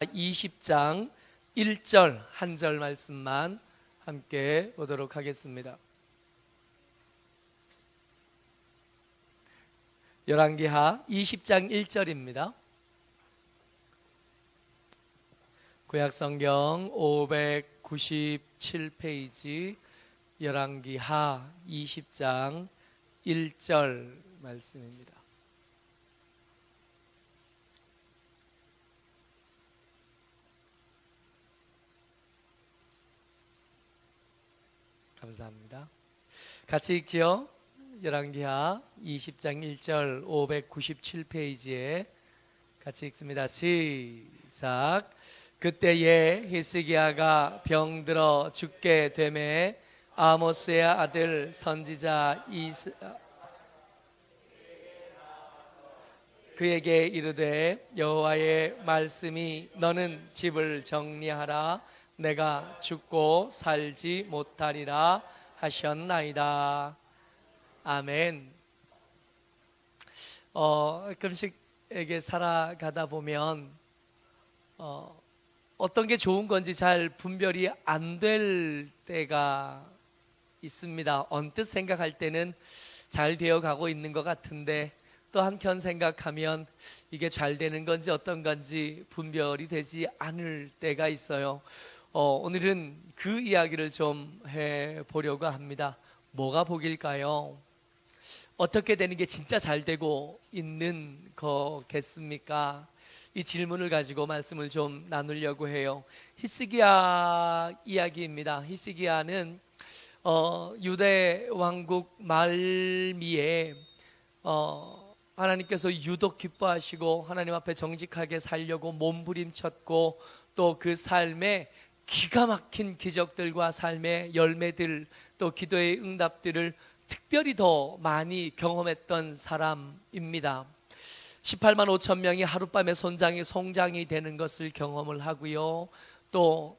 20장 1절 한 절 말씀만 함께 보도록 하겠습니다. 열왕기하 20장 1절입니다. 구약성경 597페이지 열왕기하 20장 1절 말씀입니다. 감사합니다. 같이 읽지요. 열왕기하 20장 1절 597페이지에 같이 읽습니다. 시작. 그때에 히스기야가 병들어 죽게 되매 아모스의 아들 선지자 그에게 이르되 여호와의 말씀이 너는 집을 정리하라 내가 죽고 살지 못하리라 하셨나이다. 아멘. 금식에게 살아가다 보면 어떤 게 좋은 건지 잘 분별이 안 될 때가 있습니다. 언뜻 생각할 때는 잘 되어가고 있는 것 같은데 또 한편 생각하면 이게 잘 되는 건지 어떤 건지 분별이 되지 않을 때가 있어요. 오늘은 그 이야기를 좀 해보려고 합니다. 뭐가 복일까요? 어떻게 되는 게 진짜 잘 되고 있는 거겠습니까? 이 질문을 가지고 말씀을 좀 나누려고 해요. 히스기야 이야기입니다. 히스기야는 유대 왕국 말미에 하나님께서 유독 기뻐하시고 하나님 앞에 정직하게 살려고 몸부림쳤고 또 그 삶에 기가 막힌 기적들과 삶의 열매들 또 기도의 응답들을 특별히 더 많이 경험했던 사람입니다. 18만 5천 명이 하룻밤에 송장이 되는 것을 경험을 하고요. 또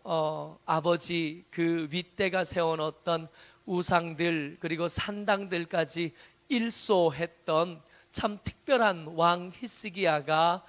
아버지 그 윗대가 세워놓았던 우상들 그리고 산당들까지 일소했던 참 특별한 왕 히스기야가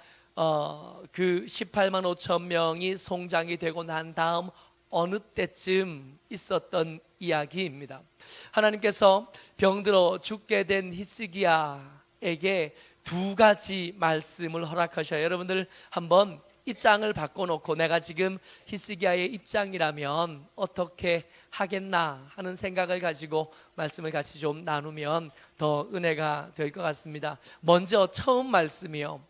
그 18만 5천 명이 송장이 되고 난 다음 어느 때쯤 있었던 이야기입니다. 하나님께서 병들어 죽게 된 히스기야에게 두 가지 말씀을 허락하셔요. 여러분들 한번 입장을 바꿔놓고 내가 지금 히스기야의 입장이라면 어떻게 하겠나 하는 생각을 가지고 말씀을 같이 좀 나누면 더 은혜가 될 것 같습니다. 먼저 처음 말씀이요.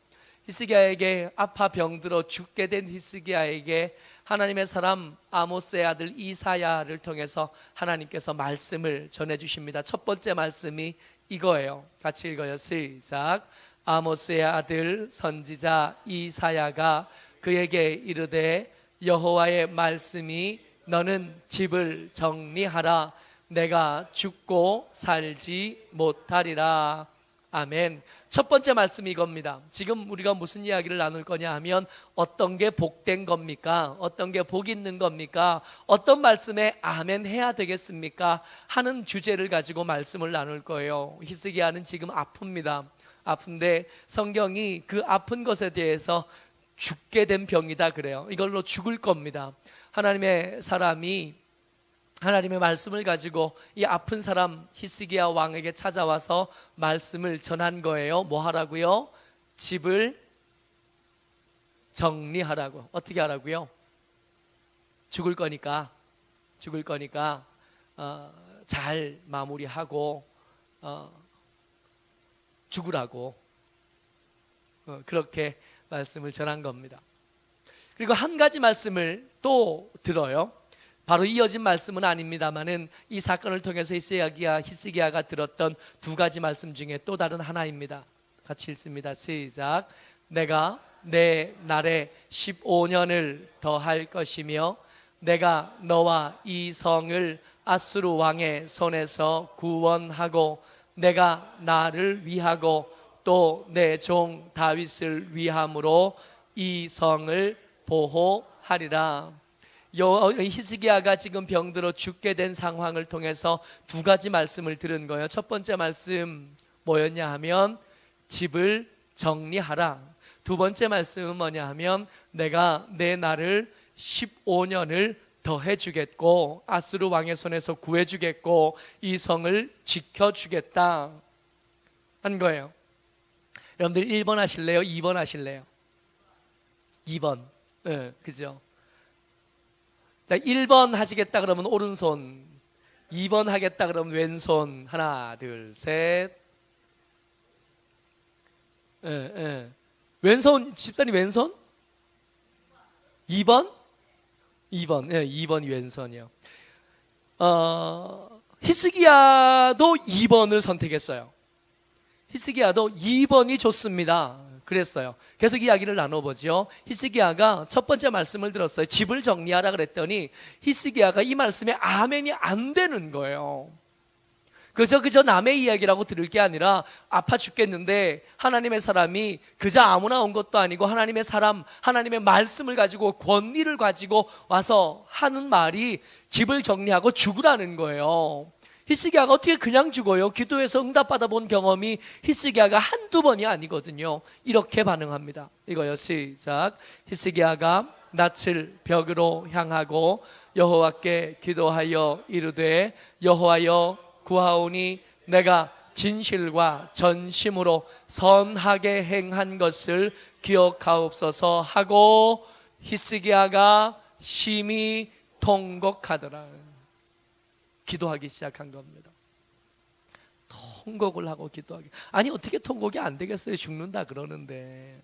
히스기야에게 아파 병들어 죽게 된 히스기야에게 하나님의 사람 아모스의 아들 이사야를 통해서 하나님께서 말씀을 전해주십니다. 첫 번째 말씀이 이거예요. 같이 읽어요. 시작. 아모스의 아들 선지자 이사야가 그에게 이르되 여호와의 말씀이 너는 집을 정리하라 내가 죽고 살지 못하리라. 아멘. 첫 번째 말씀이 이겁니다. 지금 우리가 무슨 이야기를 나눌 거냐 하면 어떤 게 복된 겁니까? 어떤 게 복 있는 겁니까? 어떤 말씀에 아멘 해야 되겠습니까? 하는 주제를 가지고 말씀을 나눌 거예요. 히스기야는 지금 아픕니다. 아픈데 성경이 그 아픈 것에 대해서 죽게 된 병이다 그래요. 이걸로 죽을 겁니다. 하나님의 사람이 하나님의 말씀을 가지고 이 아픈 사람 히스기야 왕에게 찾아와서 말씀을 전한 거예요. 뭐 하라고요? 집을 정리하라고. 어떻게 하라고요? 죽을 거니까 잘 마무리하고 죽으라고 그렇게 말씀을 전한 겁니다. 그리고 한 가지 말씀을 또 들어요. 바로 이어진 말씀은 아닙니다만은 이 사건을 통해서 히스기야가 들었던 두 가지 말씀 중에 또 다른 하나입니다. 같이 읽습니다. 시작. 내가 내 날에 15년을 더할 것이며 내가 너와 이 성을 아수르 왕의 손에서 구원하고 내가 나를 위하고 또 내 종 다윗을 위함으로 이 성을 보호하리라. 히스기야가 지금 병들어 죽게 된 상황을 통해서 두 가지 말씀을 들은 거예요. 첫 번째 말씀 뭐였냐 하면 집을 정리하라. 두 번째 말씀은 뭐냐 하면 내가 내 날을 15년을 더해 주겠고 아수르 왕의 손에서 구해 주겠고 이 성을 지켜 주겠다 한 거예요. 여러분들 1번 하실래요? 2번 하실래요? 2번. 그죠? 자, 1번 하시겠다 그러면 오른손, 2번 하겠다 그러면 왼손. 하나, 둘, 셋. 왼손, 집사님 왼손? 2번? 2번, 2번이 왼손이요. 히스기야도 2번을 선택했어요. 히스기야도 2번이 좋습니다. 그랬어요. 계속 이야기를 나눠보죠. 히스기야가 첫 번째 말씀을 들었어요. 집을 정리하라 그랬더니 히스기야가 이 말씀에 아멘이 안 되는 거예요. 그저 남의 이야기라고 들을 게 아니라 아파 죽겠는데 하나님의 사람이 그저 아무나 온 것도 아니고 하나님의 사람, 하나님의 말씀을 가지고 권위를 가지고 와서 하는 말이 집을 정리하고 죽으라는 거예요. 히스기야가 어떻게 그냥 죽어요? 기도해서 응답받아 본 경험이 히스기야가 한두 번이 아니거든요. 이렇게 반응합니다. 이거요, 시작. 히스기야가 낯을 벽으로 향하고 여호와께 기도하여 이르되 여호와여 구하오니 내가 진실과 전심으로 선하게 행한 것을 기억하옵소서 하고 히스기야가 심히 통곡하더라. 기도하기 시작한 겁니다. 통곡을 하고 기도하기. 아니 어떻게 통곡이 안 되겠어요? 죽는다 그러는데.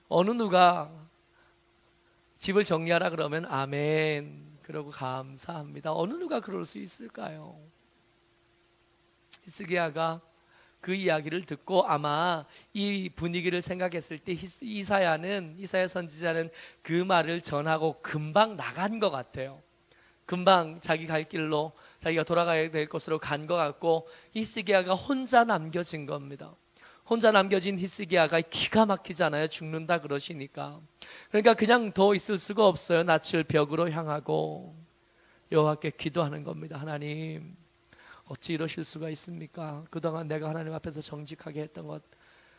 어느 누가 집을 정리하라 그러면 아멘 그러고 감사합니다. 어느 누가 그럴 수 있을까요? 히스기야가 그 이야기를 듣고 아마 이 분위기를 생각했을 때 이사야 선지자는 그 말을 전하고 금방 나간 것 같아요. 금방 자기 갈 길로 자기가 돌아가야 될 곳으로 간 것 같고 히스기야가 혼자 남겨진 겁니다. 혼자 남겨진 히스기야가 기가 막히잖아요. 죽는다 그러시니까. 그러니까 그냥 더 있을 수가 없어요. 낯을 벽으로 향하고 여호와께 기도하는 겁니다. 하나님 어찌 이러실 수가 있습니까? 그동안 내가 하나님 앞에서 정직하게 했던 것,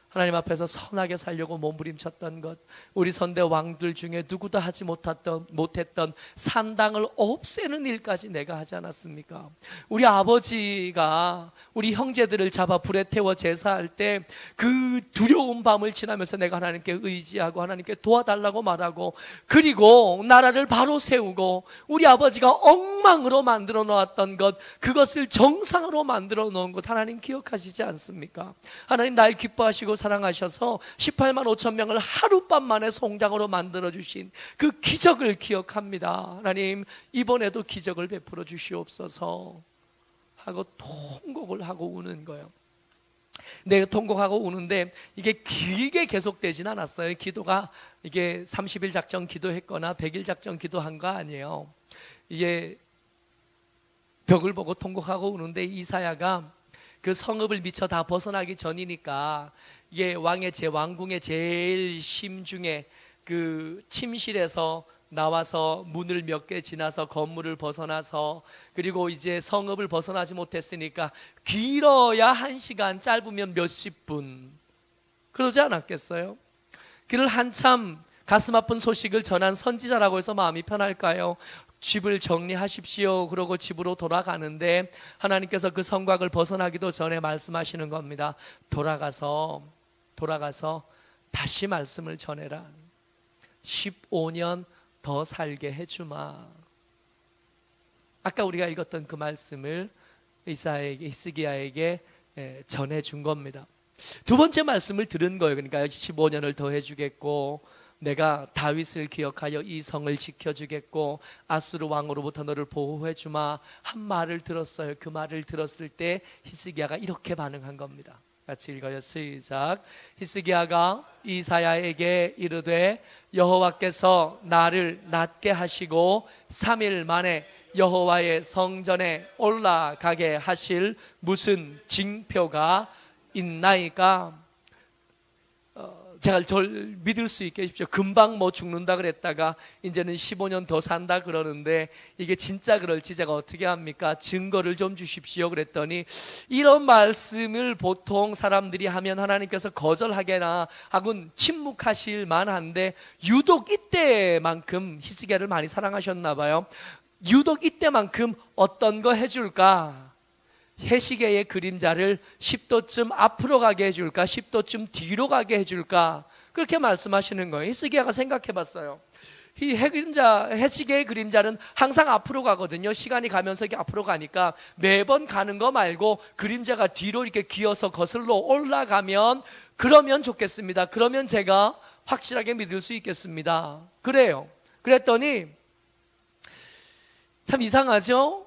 하나님 앞에서 선하게 살려고 몸부림쳤던 것, 우리 선대 왕들 중에 누구도 하지 못했던 산당을 없애는 일까지 내가 하지 않았습니까? 우리 아버지가 우리 형제들을 잡아 불에 태워 제사할 때 그 두려운 밤을 지나면서 내가 하나님께 의지하고 하나님께 도와달라고 말하고 그리고 나라를 바로 세우고 우리 아버지가 엉망으로 만들어 놓았던 것, 그것을 정상으로 만들어 놓은 것 하나님 기억하시지 않습니까? 하나님 날 기뻐하시고 사랑하셔서 18만 5천 명을 하룻밤 만에 송장으로 만들어주신 그 기적을 기억합니다. 하나님 이번에도 기적을 베풀어 주시옵소서 하고 통곡을 하고 우는 거예요. 내가 통곡하고 우는데 이게 길게 계속되진 않았어요. 기도가 이게 30일 작정 기도했거나 100일 작정 기도한 거 아니에요. 이게 벽을 보고 통곡하고 우는데 이사야가 그 성읍을 미쳐 다 벗어나기 전이니까 이게 왕궁의 제일 심중에 그 침실에서 나와서 문을 몇 개 지나서 건물을 벗어나서 그리고 이제 성읍을 벗어나지 못했으니까 길어야 1시간, 짧으면 몇십 분 그러지 않았겠어요? 그를 한참 가슴 아픈 소식을 전한 선지자라고 해서 마음이 편할까요? 집을 정리하십시오 그러고 집으로 돌아가는데 하나님께서 그 성곽을 벗어나기도 전에 말씀하시는 겁니다. 돌아가서 다시 말씀을 전해라. 15년 더 살게 해주마. 아까 우리가 읽었던 그 말씀을 히스기야에게 전해준 겁니다. 두 번째 말씀을 들은 거예요. 그러니까 15년을 더 해주겠고 내가 다윗을 기억하여 이 성을 지켜주겠고 아수르 왕으로부터 너를 보호해주마 한 말을 들었어요. 그 말을 들었을 때 히스기야가 이렇게 반응한 겁니다. 같이 읽어요. 시작. 히스기야가 이사야에게 이르되 여호와께서 나를 낫게 하시고 3일 만에 여호와의 성전에 올라가게 하실 무슨 징표가 있나이까? 제가 절 믿을 수 있게 해주십시오. 금방 뭐 죽는다 그랬다가 이제는 15년 더 산다 그러는데 이게 진짜 그럴지 제가 어떻게 합니까? 증거를 좀 주십시오. 그랬더니 이런 말씀을 보통 사람들이 하면 하나님께서 거절하게나 하고는 침묵하실 만한데 유독 이때만큼 히스기야를 많이 사랑하셨나 봐요. 유독 이때만큼 어떤 거 해줄까? 해시계의 그림자를 10도쯤 앞으로 가게 해줄까? 10도쯤 뒤로 가게 해줄까? 그렇게 말씀하시는 거예요. 히스기야가 생각해 봤어요. 이 해시계의 그림자는 항상 앞으로 가거든요. 시간이 가면서 이렇게 앞으로 가니까 매번 가는 거 말고 그림자가 뒤로 이렇게 기어서 거슬러 올라가면 그러면 좋겠습니다. 그러면 제가 확실하게 믿을 수 있겠습니다. 그래요. 그랬더니 참 이상하죠?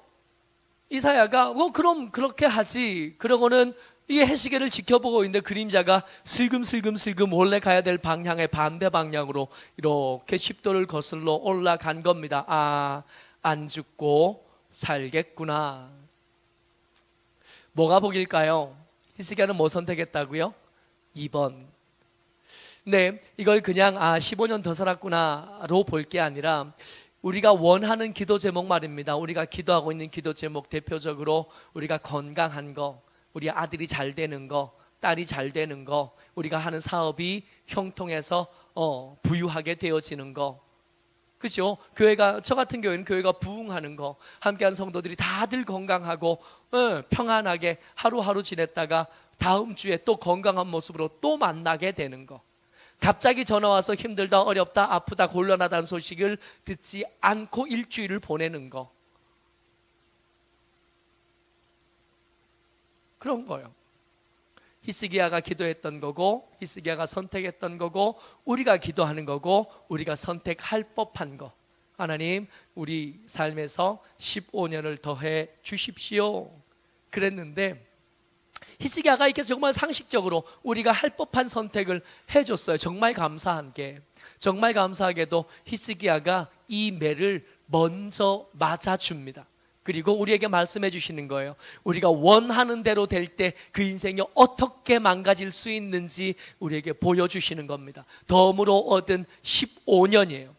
이사야가 그럼 그렇게 하지. 그러고는 이 해시계를 지켜보고 있는데 그림자가 슬금슬금 원래 가야 될 방향의 반대 방향으로 이렇게 10도를 거슬러 올라간 겁니다. 아, 안 죽고 살겠구나. 뭐가 복일까요? 히스기야는 뭐 선택했다고요? 2번. 네, 이걸 그냥 15년 더 살았구나로 볼 게 아니라 우리가 원하는 기도 제목 말입니다. 우리가 기도하고 있는 기도 제목 대표적으로 우리가 건강한 거, 우리 아들이 잘 되는 거, 딸이 잘 되는 거, 우리가 하는 사업이 형통해서 부유하게 되어지는 거. 그죠? 교회가, 저 같은 교회는 교회가 부흥하는 거, 함께한 성도들이 다들 건강하고 평안하게 하루하루 지냈다가 다음 주에 또 건강한 모습으로 또 만나게 되는 거. 갑자기 전화 와서 힘들다, 어렵다, 아프다, 곤란하다는 소식을 듣지 않고 일주일을 보내는 거. 그런 거예요. 히스기야가 기도했던 거고, 히스기야가 선택했던 거고, 우리가 기도하는 거고, 우리가 선택할 법한 거. 하나님, 우리 삶에서 15년을 더해 주십시오. 그랬는데 히스기야가 이렇게 정말 상식적으로 우리가 할 법한 선택을 해줬어요. 정말 감사한 게, 정말 감사하게도 히스기야가 이 매를 먼저 맞아줍니다. 그리고 우리에게 말씀해 주시는 거예요. 우리가 원하는 대로 될 때 그 인생이 어떻게 망가질 수 있는지 우리에게 보여주시는 겁니다. 덤으로 얻은 15년이에요.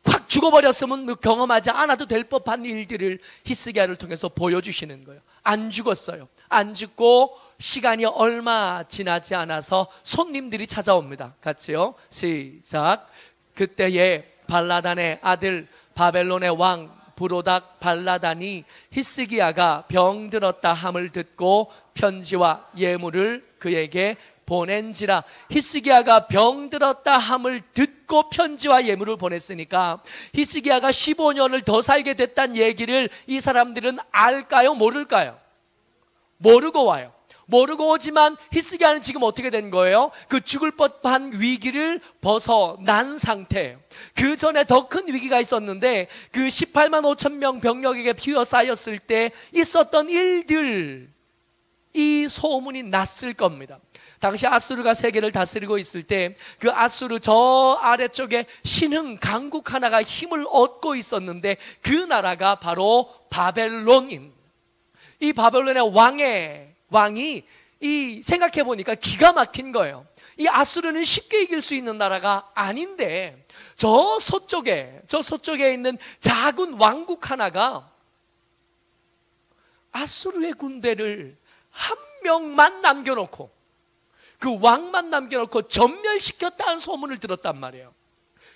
확 죽어버렸으면 경험하지 않아도 될 법한 일들을 히스기야를 통해서 보여주시는 거예요. 안 죽었어요. 안 죽고 시간이 얼마 지나지 않아서 손님들이 찾아옵니다. 같이요. 시작. 그때에 발라단의 아들 바벨론의 왕 브로닥 발라단이 히스기야가 병들었다 함을 듣고 편지와 예물을 그에게 보낸지라. 히스기야가 병들었다 함을 듣고 편지와 예물을 보냈으니까 히스기야가 15년을 더 살게 됐다는 얘기를 이 사람들은 알까요? 모를까요? 모르고 와요. 모르고 오지만 히스기야는 지금 어떻게 된 거예요? 그 죽을 법한 위기를 벗어난 상태예요. 그 전에 더 큰 위기가 있었는데 그 18만 5천 명 병력에게 휘어싸였을 때 있었던 일들, 이 소문이 났을 겁니다. 당시 아수르가 세계를 다스리고 있을 때 그 아수르 저 아래쪽에 신흥 강국 하나가 힘을 얻고 있었는데 그 나라가 바로 바벨론인, 이 바벨론의 왕이 생각해 보니까 기가 막힌 거예요. 이 아수르는 쉽게 이길 수 있는 나라가 아닌데 저 서쪽에 있는 작은 왕국 하나가 아수르의 군대를 한 명만 남겨놓고, 그 왕만 남겨놓고 전멸시켰다는 소문을 들었단 말이에요.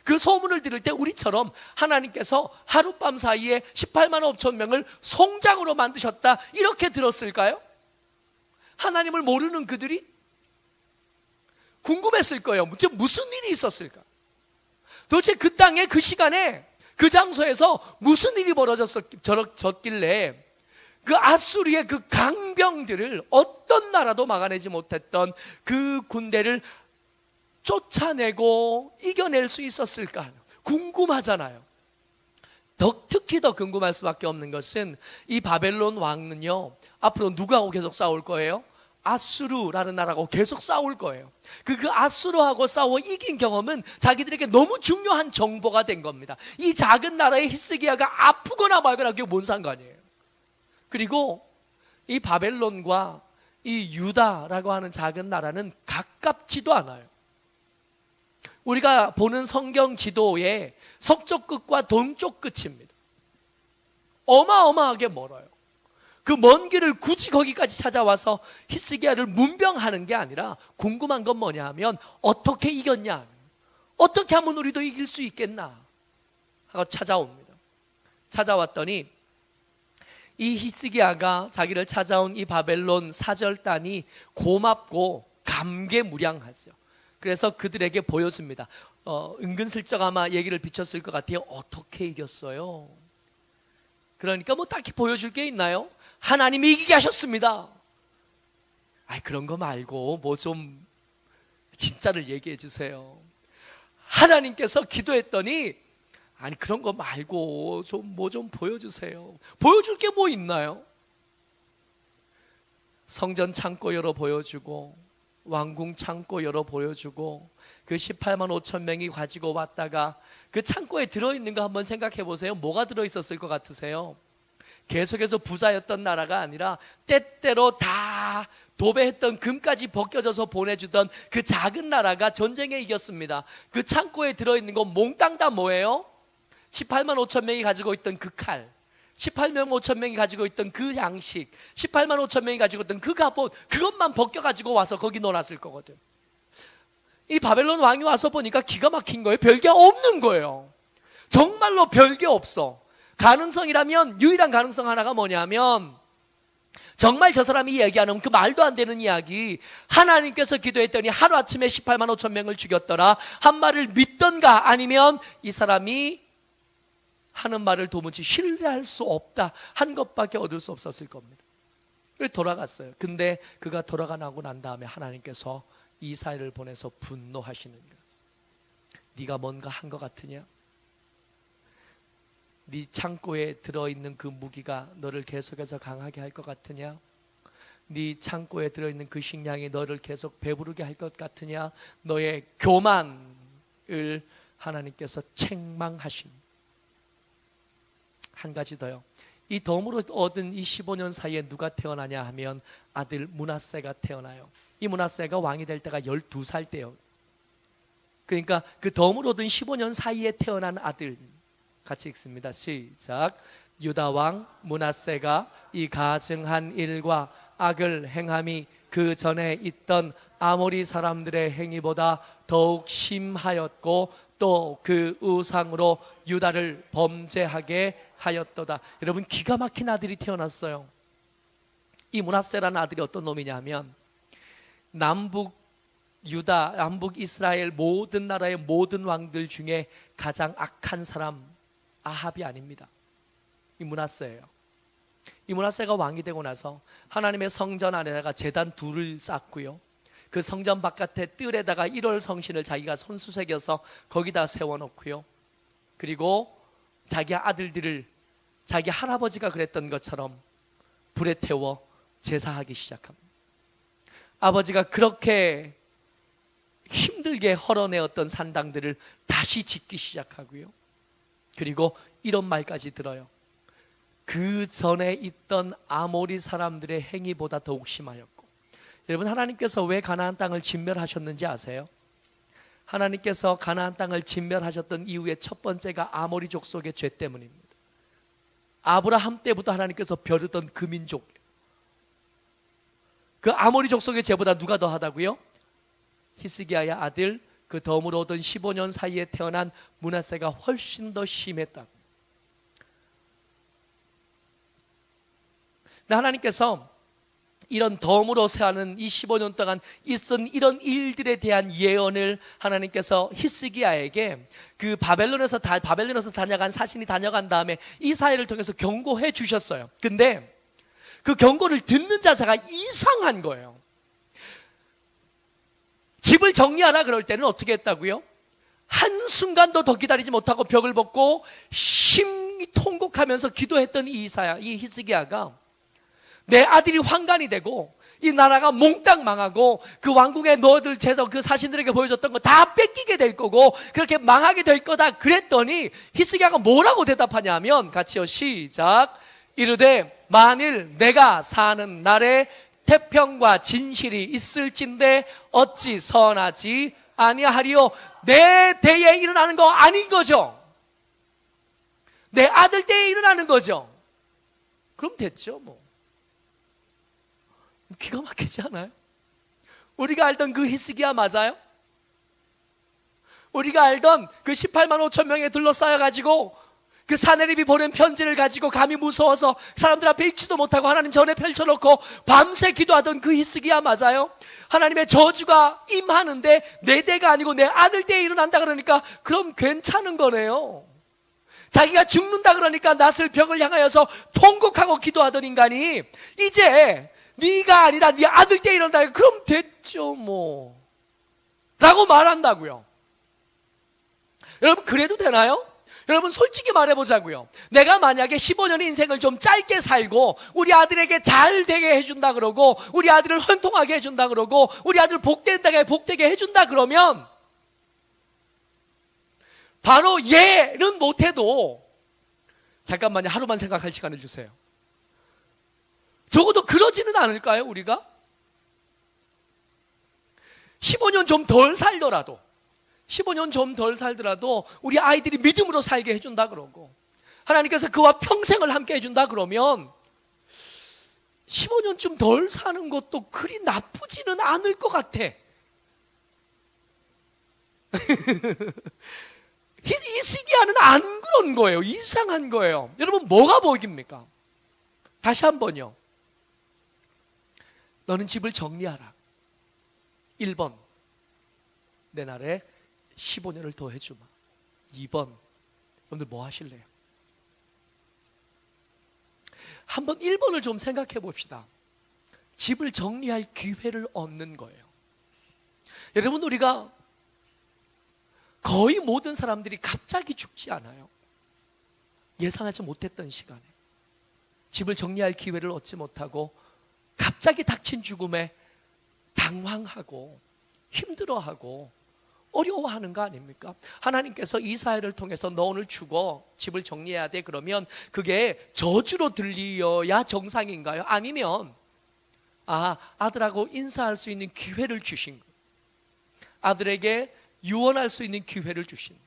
그 소문을 들을 때 우리처럼 하나님께서 하룻밤 사이에 18만 5천 명을 송장으로 만드셨다, 이렇게 들었을까요? 하나님을 모르는 그들이 궁금했을 거예요. 무슨 일이 있었을까? 도대체 그 땅에, 그 시간에, 그 장소에서 무슨 일이 벌어졌길래 그 아수르의 그 강병들을, 어떤 나라도 막아내지 못했던 그 군대를 쫓아내고 이겨낼 수 있었을까? 궁금하잖아요. 특히 더 궁금할 수밖에 없는 것은 이 바벨론 왕은요, 앞으로 누구하고 계속 싸울 거예요? 아수르라는 나라하고 계속 싸울 거예요. 그 아수르하고 싸워 이긴 경험은 자기들에게 너무 중요한 정보가 된 겁니다. 이 작은 나라의 히스기야가 아프거나 말거나 그게 뭔 상관이에요. 그리고 이 바벨론과 이 유다라고 하는 작은 나라는 가깝지도 않아요. 우리가 보는 성경 지도의 서쪽 끝과 동쪽 끝입니다. 어마어마하게 멀어요. 그 먼 길을 굳이 거기까지 찾아와서 히스기야를 문병하는 게 아니라 궁금한 건 뭐냐 하면 어떻게 이겼냐, 어떻게 하면 우리도 이길 수 있겠나 하고 찾아옵니다. 찾아왔더니 이 히스기야가 자기를 찾아온 이 바벨론 사절단이 고맙고 감개무량하죠. 그래서 그들에게 보여줍니다. 은근슬쩍 아마 얘기를 비쳤을 것 같아요. 어떻게 이겼어요? 그러니까 뭐 딱히 보여줄 게 있나요? 하나님이 이기게 하셨습니다. 그런 거 말고 뭐 좀 진짜를 얘기해 주세요. 하나님께서 기도했더니 그런 거 말고 좀 뭐 좀 보여주세요. 보여줄 게 뭐 있나요? 성전 창고 열어 보여주고, 왕궁 창고 열어 보여주고, 그 18만 5천 명이 가지고 왔다가 그 창고에 들어있는 거 한번 생각해 보세요. 뭐가 들어있었을 것 같으세요? 계속해서 부자였던 나라가 아니라 때때로 다 도배했던 금까지 벗겨져서 보내주던 그 작은 나라가 전쟁에 이겼습니다. 그 창고에 들어있는 건 몽땅 다 뭐예요? 18만 5천 명이 가지고 있던 그 칼, 18만 5천 명이 가지고 있던 그 양식, 18만 5천 명이 가지고 있던 그 갑옷, 그것만 벗겨가지고 와서 거기 넣어놨을 거거든. 이 바벨론 왕이 와서 보니까 기가 막힌 거예요. 별게 없는 거예요. 정말로 별게 없어. 가능성이라면 유일한 가능성 하나가 뭐냐면, 정말 저 사람이 얘기하는 그 말도 안 되는 이야기, 하나님께서 기도했더니 하루아침에 18만 5천 명을 죽였더라, 한 말을 믿던가 아니면 이 사람이 하는 말을 도무지 신뢰할 수 없다 한 것밖에 얻을 수 없었을 겁니다. 그래서 돌아갔어요. 근데 그가 돌아가고 난 다음에 하나님께서 이사야를 보내서 분노하시는 거예요. 네가 뭔가 한 것 같으냐? 네 창고에 들어있는 그 무기가 너를 계속해서 강하게 할 것 같으냐? 네 창고에 들어있는 그 식량이 너를 계속 배부르게 할 것 같으냐? 너의 교만을 하나님께서 책망하신. 한 가지 더요. 이 덤으로 얻은 이 15년 사이에 누가 태어나냐 하면 아들 므낫세가 태어나요. 이 므낫세가 왕이 될 때가 12살 때요. 그러니까 그 덤으로 얻은 15년 사이에 태어난 아들, 같이 읽습니다. 시작. 유다 왕 므낫세가 이 가증한 일과 악을 행함이 그 전에 있던 아모리 사람들의 행위보다 더욱 심하였고 또 그 우상으로 유다를 범죄하게 하였도다. 여러분, 기가 막힌 아들이 태어났어요. 이 므낫세라는 아들이 어떤 놈이냐 하면 남북 유다, 남북 이스라엘 모든 나라의 모든 왕들 중에 가장 악한 사람 아합이 아닙니다. 이 므낫세예요. 이 므낫세가 왕이 되고 나서 하나님의 성전 안에다가 제단 둘을 쌓고요, 그 성전 바깥에 뜰에다가 1월 성신을 자기가 손수 새겨서 거기다 세워놓고요, 그리고 자기 아들들을 자기 할아버지가 그랬던 것처럼 불에 태워 제사하기 시작합니다. 아버지가 그렇게 힘들게 헐어내었던 산당들을 다시 짓기 시작하고요, 그리고 이런 말까지 들어요. 그 전에 있던 아모리 사람들의 행위보다 더욱 심하였고. 여러분, 하나님께서 왜 가나안 땅을 진멸하셨는지 아세요? 하나님께서 가나안 땅을 진멸하셨던 이유의 첫 번째가 아모리 족속의 죄 때문입니다. 아브라함 때부터 하나님께서 벼르던 그 민족, 그 아모리 족속의 죄보다 누가 더하다고요? 히스기야의 아들, 그 덤으로 얻은 15년 사이에 태어난 므낫세가 훨씬 더 심했다고. 근데 하나님께서 이런 덤으로 사는 이 15년 동안 있은 이런 일들에 대한 예언을 하나님께서 히스기야에게 그 바벨론에서 다녀간 사신이 다녀간 다음에 이사야를 통해서 경고해 주셨어요. 근데 그 경고를 듣는 자세가 이상한 거예요. 집을 정리하라 그럴 때는 어떻게 했다고요? 한순간도 더 기다리지 못하고 벽을 벗고 심히 통곡하면서 기도했던 이 히스기야가 내 아들이 환관이 되고 이 나라가 몽땅 망하고 그 왕궁에 너희들 제서 그 사신들에게 보여줬던 거 다 뺏기게 될 거고 그렇게 망하게 될 거다 그랬더니 히스기야가 뭐라고 대답하냐 하면, 같이요, 시작. 이르되 만일 내가 사는 날에 태평과 진실이 있을진데 어찌 선하지 아니하리요. 내 때에 일어나는 거 아닌 거죠. 내 아들 때에 일어나는 거죠. 그럼 됐죠 뭐. 기가 막히지 않아요? 우리가 알던 그 히스기야 맞아요? 우리가 알던 그 18만 5천 명에 둘러싸여가지고 그 사내립이 보낸 편지를 가지고 감히 무서워서 사람들 앞에 읽지도 못하고 하나님 전에 펼쳐놓고 밤새 기도하던 그 히스기야 맞아요? 하나님의 저주가 임하는데 내 때가 아니고 내 아들 때에 일어난다 그러니까 그럼 괜찮은 거네요. 자기가 죽는다 그러니까 낫을 벽을 향하여서 통곡하고 기도하던 인간이 이제 네가 아니라 네 아들 때에 일어난다 그럼 됐죠 뭐 라고 말한다고요. 여러분 그래도 되나요? 여러분 솔직히 말해보자고요. 내가 만약에 15년의 인생을 좀 짧게 살고 우리 아들에게 잘 되게 해준다 그러고 우리 아들을 헌통하게 해준다 그러고 우리 아들 복되게 해준다 그러면 바로 얘는 못해도 잠깐만요. 하루만 생각할 시간을 주세요. 적어도 그러지는 않을까요 우리가? 15년 좀 덜 살더라도 15년 좀 덜 살더라도 우리 아이들이 믿음으로 살게 해준다 그러고 하나님께서 그와 평생을 함께 해준다 그러면 15년쯤 덜 사는 것도 그리 나쁘지는 않을 것 같아. 히스기야는 안 그런 거예요. 이상한 거예요. 여러분 뭐가 복입니까? 다시 한번요. 너는 집을 정리하라. 1번 내 날에 15년을 더 해주마. 2번 여러분들 뭐 하실래요? 한번 1번을 좀 생각해 봅시다. 집을 정리할 기회를 얻는 거예요. 여러분 우리가 거의 모든 사람들이 갑자기 죽지 않아요. 예상하지 못했던 시간에 집을 정리할 기회를 얻지 못하고 갑자기 닥친 죽음에 당황하고 힘들어하고 어려워하는 거 아닙니까? 하나님께서 이 사회를 통해서 너 오늘 죽어 집을 정리해야 돼 그러면 그게 저주로 들려야 정상인가요? 아니면 아들하고 인사할 수 있는 기회를 주신 거예요. 아들에게 유언할 수 있는 기회를 주신 거예요.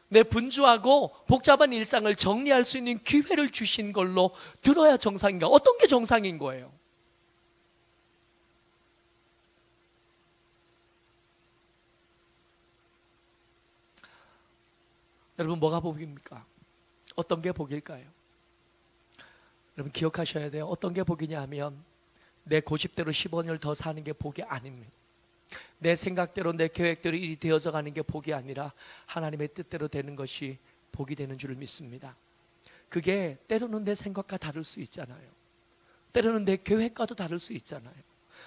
내 분주하고 복잡한 일상을 정리할 수 있는 기회를 주신 걸로 들어야 정상인가? 어떤 게 정상인 거예요? 여러분 뭐가 복입니까? 어떤 게 복일까요? 여러분 기억하셔야 돼요. 어떤 게 복이냐 하면 내 고집대로 15년을 더 사는 게 복이 아닙니다. 내 생각대로 내 계획대로 일이 되어져 가는 게 복이 아니라 하나님의 뜻대로 되는 것이 복이 되는 줄을 믿습니다. 그게 때로는 내 생각과 다를 수 있잖아요. 때로는 내 계획과도 다를 수 있잖아요.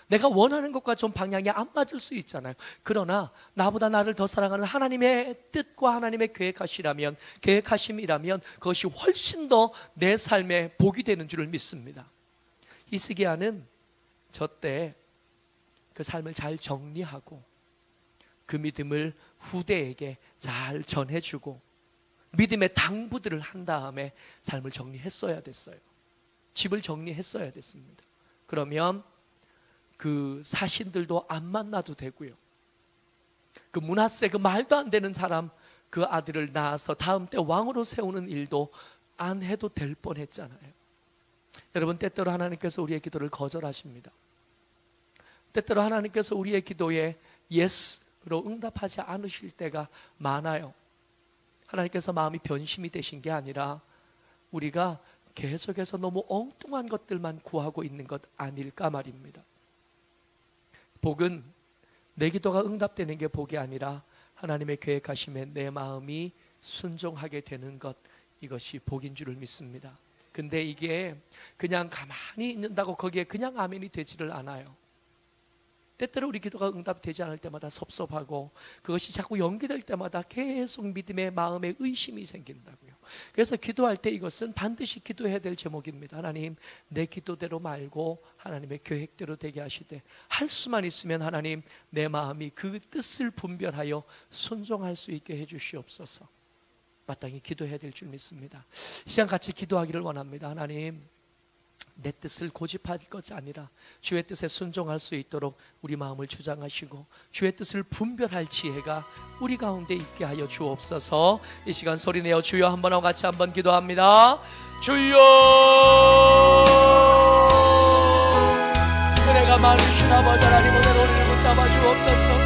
내가 원하는 것과 좀 방향이 안 맞을 수 있잖아요. 그러나 나보다 나를 더 사랑하는 하나님의 뜻과 하나님의 계획하심이라면 그것이 훨씬 더 내 삶에 복이 되는 줄을 믿습니다. 히스기야는 저 때 그 삶을 잘 정리하고 그 믿음을 후대에게 잘 전해주고 믿음의 당부들을 한 다음에 삶을 정리했어야 됐어요. 집을 정리했어야 됐습니다. 그러면 그 사신들도 안 만나도 되고요. 그 므낫세 그 말도 안 되는 사람 그 아들을 낳아서 다음 때 왕으로 세우는 일도 안 해도 될 뻔했잖아요. 여러분 때때로 하나님께서 우리의 기도를 거절하십니다. 때때로 하나님께서 우리의 기도에 예스로 응답하지 않으실 때가 많아요. 하나님께서 마음이 변심이 되신 게 아니라 우리가 계속해서 너무 엉뚱한 것들만 구하고 있는 것 아닐까 말입니다. 복은 내 기도가 응답되는 게 복이 아니라 하나님의 계획하심에 내 마음이 순종하게 되는 것, 이것이 복인 줄을 믿습니다. 근데 이게 그냥 가만히 있는다고 거기에 그냥 아멘이 되지를 않아요. 때때로 우리 기도가 응답되지 않을 때마다 섭섭하고 그것이 자꾸 연기될 때마다 계속 믿음의 마음에 의심이 생긴다고요. 그래서 기도할 때 이것은 반드시 기도해야 될 제목입니다. 하나님 내 기도대로 말고 하나님의 계획대로 되게 하시되 할 수만 있으면 하나님 내 마음이 그 뜻을 분별하여 순종할 수 있게 해주시옵소서. 마땅히 기도해야 될 줄 믿습니다. 이 시간 같이 기도하기를 원합니다. 하나님 내 뜻을 고집할 것이 아니라 주의 뜻에 순종할 수 있도록 우리 마음을 주장하시고 주의 뜻을 분별할 지혜가 우리 가운데 있게 하여 주옵소서. 이 시간 소리내어 주여 한번 하고 같이 한번 기도합니다. 주여, 은혜가 많으신 아버지 하나님, 오늘 우리를 붙잡아 주옵소서.